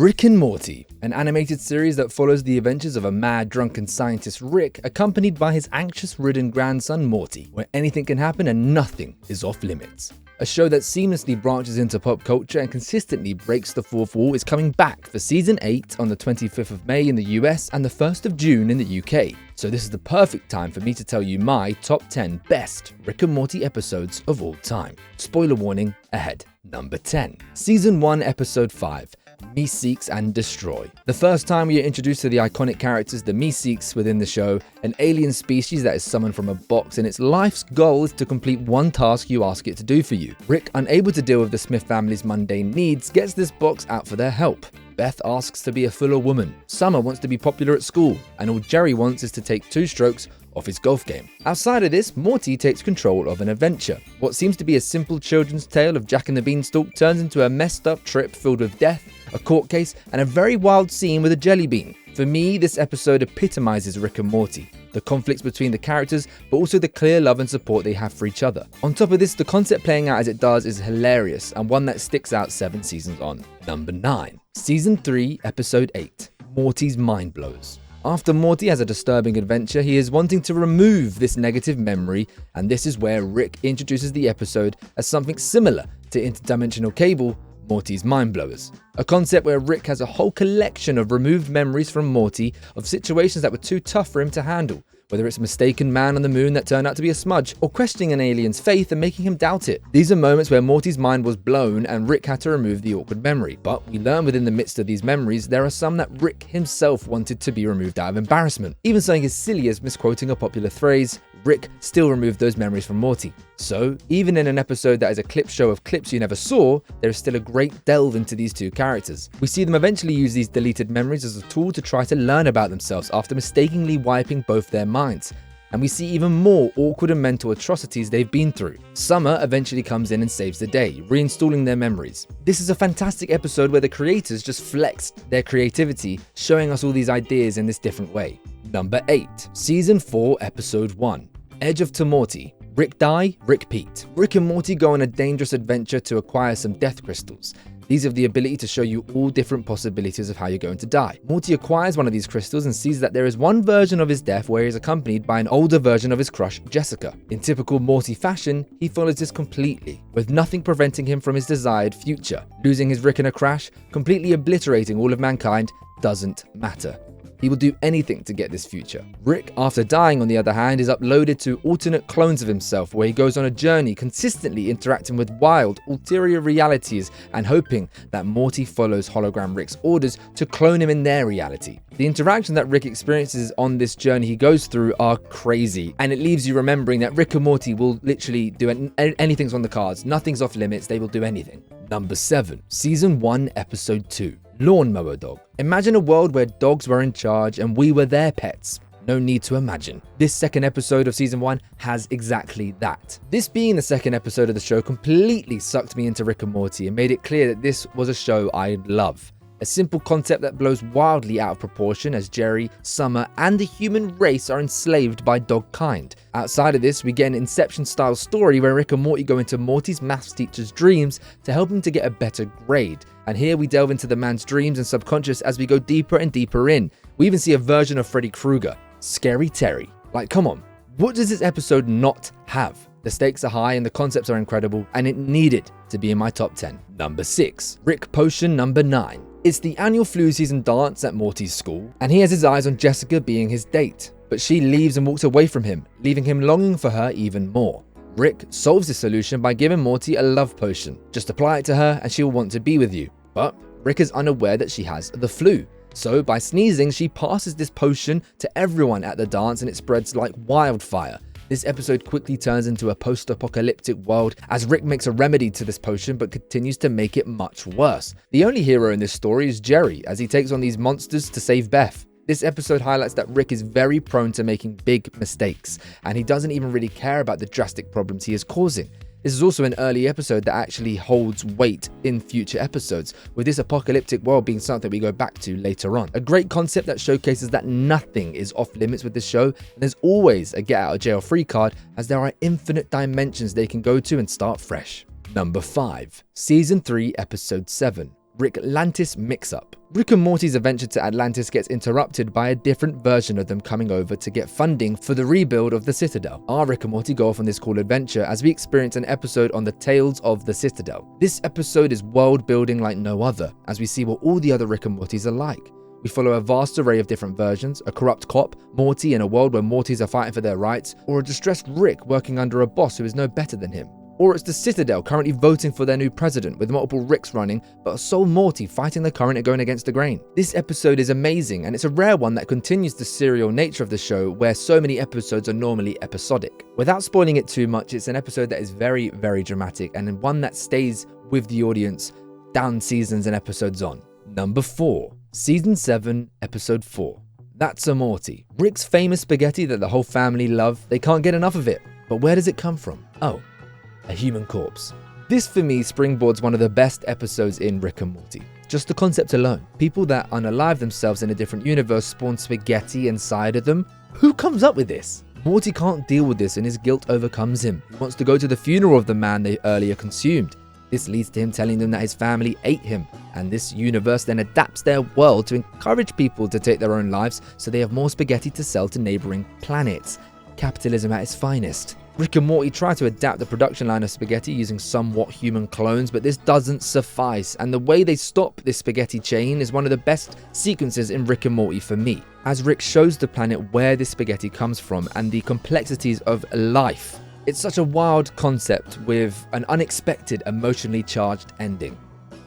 Rick and Morty, an animated series that follows the adventures of a mad, drunken scientist Rick, accompanied by his anxious-ridden grandson Morty, where anything can happen and nothing is off limits. A show that seamlessly branches into pop culture and consistently breaks the fourth wall is coming back for Season 8 on the 25th of May in the US and the 1st of June in the UK. So this is the perfect time for me to tell you my top 10 best Rick and Morty episodes of all time. Spoiler warning ahead. Number 10. Season 1, Episode 5. Meeseeks and Destroy. The first time we are introduced to the iconic characters, the Meeseeks within the show, an alien species that is summoned from a box, and its life's goal is to complete one task you ask it to do for you. Rick, unable to deal with the Smith family's mundane needs, gets this box out for their help. Beth asks to be a fuller woman. Summer wants to be popular at school, and all Jerry wants is to take 2 strokes off his golf game. Outside of this, Morty takes control of an adventure. What seems to be a simple children's tale of Jack and the Beanstalk turns into a messed up trip filled with death, a court case, and a very wild scene with a jelly bean. For me, this episode epitomizes Rick and Morty. The conflicts between the characters, but also the clear love and support they have for each other. On top of this, the concept playing out as it does is hilarious and one that sticks out 7 seasons on. Number 9. Season 3, Episode 8. Morty's Mind Blows. After Morty has a disturbing adventure, he is wanting to remove this negative memory, and this is where Rick introduces the episode as something similar to interdimensional cable, Morty's Mind Blowers. A concept where Rick has a whole collection of removed memories from Morty of situations that were too tough for him to handle, whether it's a mistaken man on the moon that turned out to be a smudge, or questioning an alien's faith and making him doubt it. These are moments where Morty's mind was blown and Rick had to remove the awkward memory. But we learn within the midst of these memories, there are some that Rick himself wanted to be removed out of embarrassment. Even something as silly as misquoting a popular phrase, Rick still removed those memories from Morty. So, even in an episode that is a clip show of clips you never saw, there is still a great delve into these 2 characters. We see them eventually use these deleted memories as a tool to try to learn about themselves after mistakenly wiping both their minds. And we see even more awkward and mental atrocities they've been through. Summer eventually comes in and saves the day, reinstalling their memories. This is a fantastic episode where the creators just flexed their creativity, showing us all these ideas in this different way. Number 8. Season 4, Episode 1. Edge of Morty. Rick die, Rick Pete. Rick and Morty go on a dangerous adventure to acquire some death crystals. These have the ability to show you all different possibilities of how you're going to die. Morty acquires one of these crystals and sees that there is one version of his death where he is accompanied by an older version of his crush, Jessica. In typical Morty fashion, he follows this completely, with nothing preventing him from his desired future. Losing his Rick in a crash, completely obliterating all of mankind, doesn't matter. He will do anything to get this future. Rick, after dying on the other hand, is uploaded to alternate clones of himself where he goes on a journey consistently interacting with wild, ulterior realities and hoping that Morty follows hologram Rick's orders to clone him in their reality. The interactions that Rick experiences on this journey he goes through are crazy, and it leaves you remembering that Rick and Morty will literally do anything's on the cards, nothing's off limits, they will do anything. Number 7. Season 1, Episode 2. Mower Dog. Imagine a world where dogs were in charge and we were their pets. No need to imagine. This second episode of Season 1 has exactly that. This being the second episode of the show completely sucked me into Rick and Morty and made it clear that this was a show I'd love. A simple concept that blows wildly out of proportion as Jerry, Summer, and the human race are enslaved by dog kind. Outside of this, we get an Inception-style story where Rick and Morty go into Morty's maths teacher's dreams to help him to get a better grade. And here we delve into the man's dreams and subconscious as we go deeper and deeper in. We even see a version of Freddy Krueger, Scary Terry. Like, come on, what does this episode not have? The stakes are high and the concepts are incredible, and it needed to be in my top 10. Number 6. Rick Potion Number 9. It's the annual flu season dance at Morty's school, and he has his eyes on Jessica being his date. But she leaves and walks away from him, leaving him longing for her even more. Rick solves the solution by giving Morty a love potion. Just apply it to her and she'll want to be with you. But Rick is unaware that she has the flu. So by sneezing, she passes this potion to everyone at the dance and it spreads like wildfire. This episode quickly turns into a post-apocalyptic world as Rick makes a remedy to this potion but continues to make it much worse. The only hero in this story is Jerry as he takes on these monsters to save Beth. This episode highlights that Rick is very prone to making big mistakes and he doesn't even really care about the drastic problems he is causing. This is also an early episode that actually holds weight in future episodes, with this apocalyptic world being something we go back to later on. A great concept that showcases that nothing is off limits with this show, and there's always a get out of jail free card as there are infinite dimensions they can go to and start fresh. Number 5. Season 3, Episode 7. Atlantis Mixup. Rick and Morty's adventure to Atlantis gets interrupted by a different version of them coming over to get funding for the rebuild of the Citadel. Our Rick and Morty go off on this cool adventure as we experience an episode on the tales of the Citadel. This episode is world building like no other, as we see what all the other Rick and Mortys are like. We follow a vast array of different versions, a corrupt cop, Morty in a world where Mortys are fighting for their rights, or a distressed Rick working under a boss who is no better than him. Or it's the Citadel currently voting for their new president with multiple Ricks running, but a sole Morty fighting the current and going against the grain. This episode is amazing, and it's a rare one that continues the serial nature of the show where so many episodes are normally episodic. Without spoiling it too much, it's an episode that is very, very dramatic and one that stays with the audience down seasons and episodes on. Number 4. Season 7, Episode 4. That's a Morty. Rick's famous spaghetti that the whole family love, they can't get enough of it. But where does it come from? Oh, a human corpse. This for me springboards one of the best episodes in Rick and Morty. Just the concept alone. People that unalive themselves in a different universe spawn spaghetti inside of them. Who comes up with this? Morty can't deal with this and his guilt overcomes him. He wants to go to the funeral of the man they earlier consumed. This leads to him telling them that his family ate him, and this universe then adapts their world to encourage people to take their own lives so they have more spaghetti to sell to neighboring planets. Capitalism at its finest. Rick and Morty try to adapt the production line of spaghetti using somewhat human clones, but this doesn't suffice, and the way they stop this spaghetti chain is one of the best sequences in Rick and Morty for me, as Rick shows the planet where this spaghetti comes from and the complexities of life. It's such a wild concept with an unexpected, emotionally charged ending.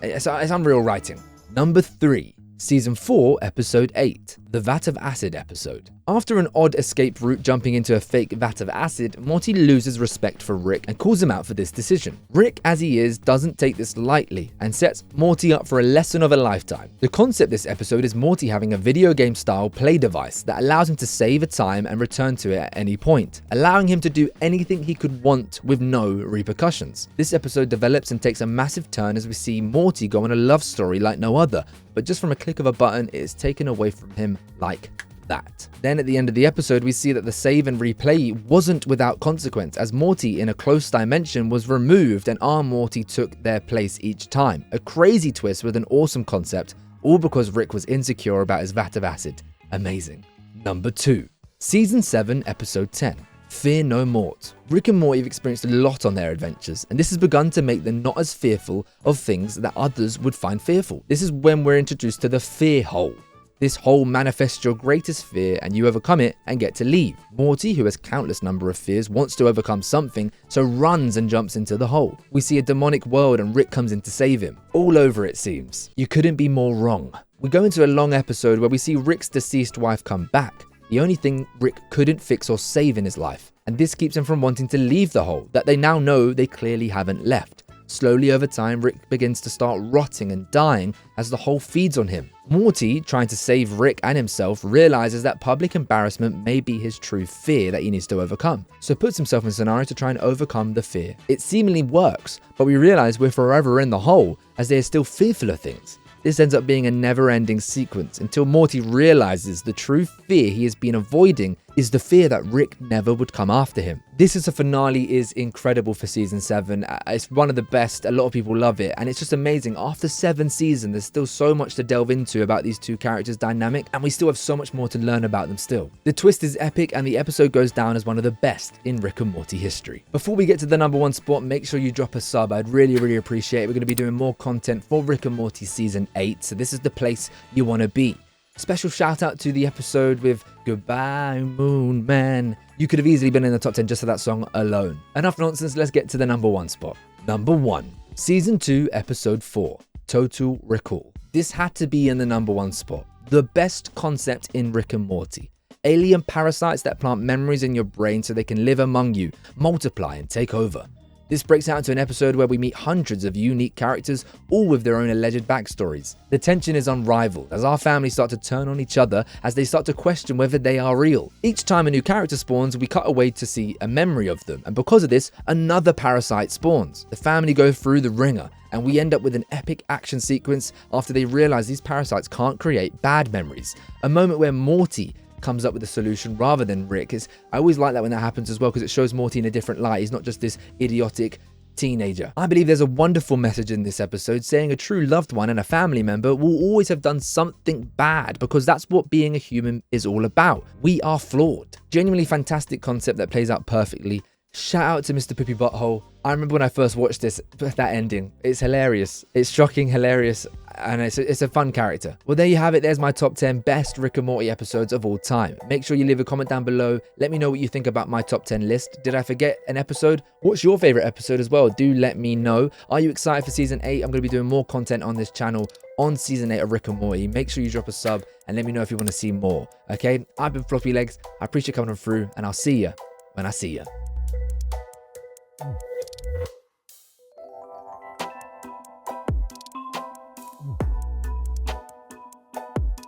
It's unreal writing. Number 3. Season 4, Episode 8, the Vat of Acid episode. After an odd escape route jumping into a fake vat of acid, Morty loses respect for Rick and calls him out for this decision. Rick, as he is, doesn't take this lightly and sets Morty up for a lesson of a lifetime. The concept this episode is Morty having a video game style play device that allows him to save a time and return to it at any point, allowing him to do anything he could want with no repercussions. This episode develops and takes a massive turn as we see Morty go on a love story like no other, but just from a click of a button, it is taken away from him like that. Then at the end of the episode, we see that the save and replay wasn't without consequence, as Morty in a close dimension was removed and our Morty took their place each time. A crazy twist with an awesome concept, all because Rick was insecure about his vat of acid. Amazing. Number 2. Season 7, Episode 10. Fear No Mort. Rick and Morty have experienced a lot on their adventures, and this has begun to make them not as fearful of things that others would find fearful. This is when we're introduced to the fear hole. This hole manifests your greatest fear and you overcome it and get to leave. Morty, who has countless number of fears, wants to overcome something, so runs and jumps into the hole. We see a demonic world and Rick comes in to save him. All over it seems. You couldn't be more wrong. We go into a long episode where we see Rick's deceased wife come back. The only thing Rick couldn't fix or save in his life. And this keeps him from wanting to leave the hole that they now know they clearly haven't left. Slowly over time, Rick begins to start rotting and dying as the hole feeds on him. Morty, trying to save Rick and himself, realizes that public embarrassment may be his true fear that he needs to overcome, so puts himself in a scenario to try and overcome the fear. It seemingly works, but we realize we're forever in the hole as they are still fearful of things. This ends up being a never-ending sequence until Morty realizes the true fear he has been avoiding is the fear that Rick never would come after him. This is a finale is incredible for season 7. It's one of the best. A lot of people love it, and it's just amazing. After 7 seasons, there's still so much to delve into about these two characters' dynamic, and we still have so much more to learn about them still. The twist is epic, and the episode goes down as one of the best in Rick and Morty history. Before we get to the number 1 spot, make sure you drop a sub. I'd really appreciate it. We're going to be doing more content for Rick and Morty season 8, so this is the place you want to be. Special shout out to the episode with Goodbye Moon Man. You could have easily been in the top 10 just for that song alone. Enough nonsense, let's get to the number 1 spot. Number 1, Season 2, Episode 4, Total Recall. This had to be in the number 1 spot. The best concept in Rick and Morty. Alien parasites that plant memories in your brain so they can live among you, multiply and take over. This breaks out into an episode where we meet hundreds of unique characters, all with their own alleged backstories. The tension is unrivaled as our families start to turn on each other as they start to question whether they are real. Each time a new character spawns, we cut away to see a memory of them, and because of this, another parasite spawns. The family go through the ringer, and we end up with an epic action sequence after they realize these parasites can't create bad memories. A moment where Morty comes up with a solution rather than Rick. I always like that when that happens as well, because it shows Morty in a different light. He's not just this idiotic teenager. I believe there's a wonderful message in this episode saying a true loved one and a family member will always have done something bad, because that's what being a human is all about. We are flawed. Genuinely fantastic concept that plays out perfectly. Shout out to Mr. Poopy Butthole. I remember when I first watched this, that ending. It's hilarious. It's shocking, hilarious, and it's a fun character. Well, there you have it. There's my top 10 best Rick and Morty episodes of all time. Make sure you leave a comment down below. Let me know what you think about my top 10 list. Did I forget an episode? What's your favorite episode as well? Do let me know. Are you excited for season 8? I'm going to be doing more content on this channel on season 8 of Rick and Morty. Make sure you drop a sub and let me know if you want to see more. Okay? I've been Floppylegss. I appreciate coming on through, and I'll see you when I see you.